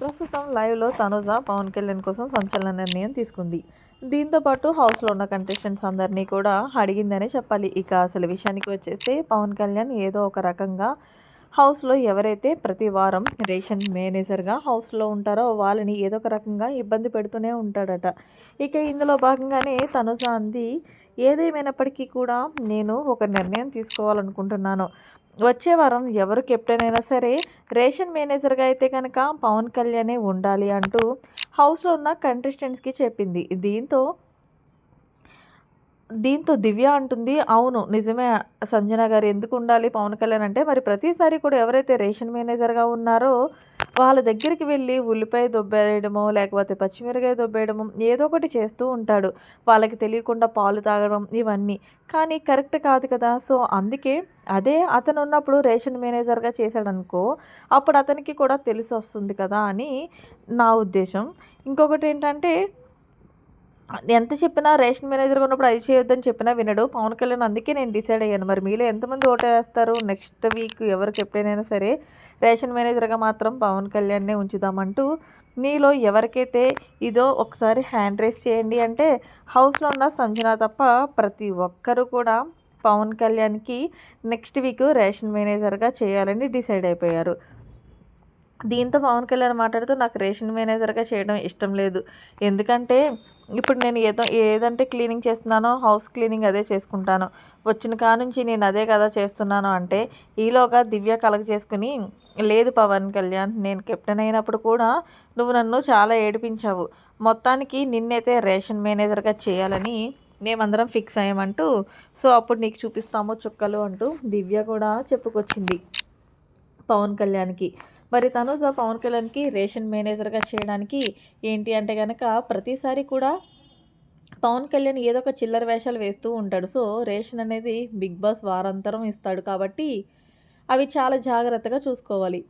ప్రస్తుతం లైవ్‌లో తనుజ పవన్ కళ్యాణ్ కోసం సంచలన నిర్ణయం తీసుకుంది. దీంతో పాటు హౌస్‌లో ఉన్న కంటెస్టెంట్స్ అందరినీ కూడా అడిగిందనే చెప్పాలి. ఇక అసలు విషయానికి వచ్చేస్తే పవన్ కళ్యాణ్ ఏదో ఒక రకంగా హౌస్‌లో ఎవరైతే ప్రతి వారం రేషన్ మేనేజర్‌గా హౌస్‌లో ఉంటారో వాళ్ళని ఏదో ఒక రకంగా ఇబ్బంది పెడుతూనే ఉంటాడట. ఇక ఇందులో భాగంగానే తనుజ అంది, ఏదేమైనప్పటికీ కూడా నేను ఒక నిర్ణయం తీసుకోవాలనుకుంటున్నాను. వచ్చే వారం ఎవరు కెప్టెన్ అయినా సరే రేషన్ మేనేజర్‌గా అయితే గనక పవన్ కళ్యాణే ఉండాలి అంటూ హౌస్‌లో ఉన్న కంటెస్టెంట్స్‌కి చెప్పింది. దీంతో దీంతో దివ్య అంటుంది, అవును నిజమే సంజన గారు, ఎందుకు ఉండాలి పవన్ కళ్యాణ్ అంటే, మరి ప్రతిసారి కూడా ఎవరైతే రేషన్ మేనేజర్‌గా ఉన్నారో వాళ్ళ దగ్గరికి వెళ్ళి ఉల్లిపాయ దొబ్బేయడమో, లేకపోతే పచ్చిమిరకాయ దొబ్బేయడమో ఏదో ఒకటి చేస్తూ ఉంటాడు. వాళ్ళకి తెలియకుండా పాలు తాగడం ఇవన్నీ. కానీ కరెక్ట్ కాదు కదా! సో, అందుకే అదే అతను ఉన్నప్పుడు రేషన్ మేనేజర్‌గా చేశాడనుకో, అప్పుడు అతనికి కూడా తెలిసొస్తుంది కదా అని నా ఉద్దేశం. ఇంకొకటేంటంటే ఎంత చెప్పినా రేషన్ మేనేజర్‌గా ఉన్నప్పుడు అది చేయొద్దని చెప్పినా వినడు పవన్ కళ్యాణ్. అందుకే నేను డిసైడ్ అయ్యాను. మరి మీలో ఎంతమంది ఓటేస్తారు? నెక్స్ట్ వీక్ ఎవరు కెప్టెన్ అయినా సరే రేషన్ మేనేజర్‌గా మాత్రం పవన్ కళ్యాణ్‌నే ఉంచుదామంటూ మీలో ఎవరికైతే ఇదో ఒకసారి హ్యాండ్ రైజ్ చేయండి అంటే, హౌస్‌లో ఉన్న సంజన తప్ప ప్రతి ఒక్కరు కూడా పవన్ కళ్యాణ్‌కి నెక్స్ట్ వీక్ రేషన్ మేనేజర్‌గా చేయాలని డిసైడ్ అయిపోయారు. దీంతో పవన్ కళ్యాణ్ మాట్లాడుతూ, నాకు రేషన్ మేనేజర్‌గా చేయడం ఇష్టం లేదు. ఎందుకంటే ఇప్పుడు నేను ఏదంటే క్లీనింగ్ చేస్తున్నానో హౌస్ క్లీనింగ్ అదే చేసుకుంటాను. వచ్చిన కానుంచి నేను అదే కదా చేస్తున్నాను అంటే, ఈలోగా దివ్య కలగజేసుకొని, లేదు పవన్ కళ్యాణ్, నేను కెప్టెన్ అయినప్పుడు కూడా నువ్వు నన్ను చాలా ఏడిపించావు. మొత్తానికి నిన్నైతే రేషన్ మేనేజర్‌గా చేయాలని మేమందరం ఫిక్స్ అయ్యామంటూ, సో అప్పుడు నీకు చూపిస్తాము చుక్కలు అంటూ దివ్య కూడా చెప్పుకొచ్చింది పవన్ కళ్యాణ్‌కి. మరి తనుజ పవన్ కళ్యాణ్‌కి రేషన్ మేనేజర్‌గా చేయడానికి ఏంటి అంటే గనక, ప్రతిసారి కూడా పవన్ కళ్యాణ్ ఏదో ఒక చిల్లర వేషాలు వేస్తూ ఉంటాడు. సో, రేషన్ అనేది బిగ్ బాస్ వారాంతరం ఇస్తాడు కాబట్టి, అవి చాలా జాగ్రత్తగా చూసుకోవాలి.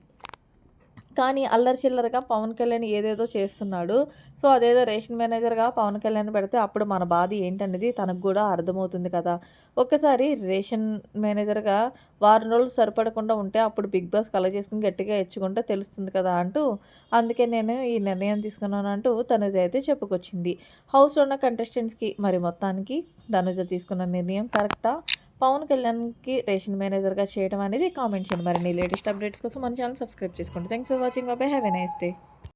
కానీ అల్లరి చిల్లరగా పవన్ కళ్యాణ్ ఏదేదో చేస్తున్నాడు. సో, అదేదో రేషన్ మేనేజర్‌గా పవన్ కళ్యాణ్ పెడితే అప్పుడు మన బాధ ఏంటనేది తనకు గూడా అర్థమవుతుంది కదా! ఒక్కసారి రేషన్ మేనేజర్‌గా వారం రోజులు సరిపడకుండా ఉంటే అప్పుడు బిగ్ బాస్ కలగజేసుకొని గట్టిగా ఎచ్చుకుంటే తెలుస్తుంది కదా! అంటూ, అందుకే నేను ఈ నిర్ణయం తీసుకున్నాను అంటూ తనుజ అయితే చెప్పుకొచ్చింది. హౌస్‌లో ఉన్న కంటెస్టెంట్స్‌కి మరి మొత్తానికి తనుజ తీసుకున్న నిర్ణయం కరెక్టా? పవన్ కళ్యాణ్‌కి రేషన్ మేనేజర్‌గా చేయడం అనేది కామెంట్ చేయండి. మరిన్ని లేటెస్ట్ అప్డేట్స్ కోసం మన ఛానల్ సబ్స్క్రైబ్ చేసుకోండి. Thanks for watching. By by. Have a nice day.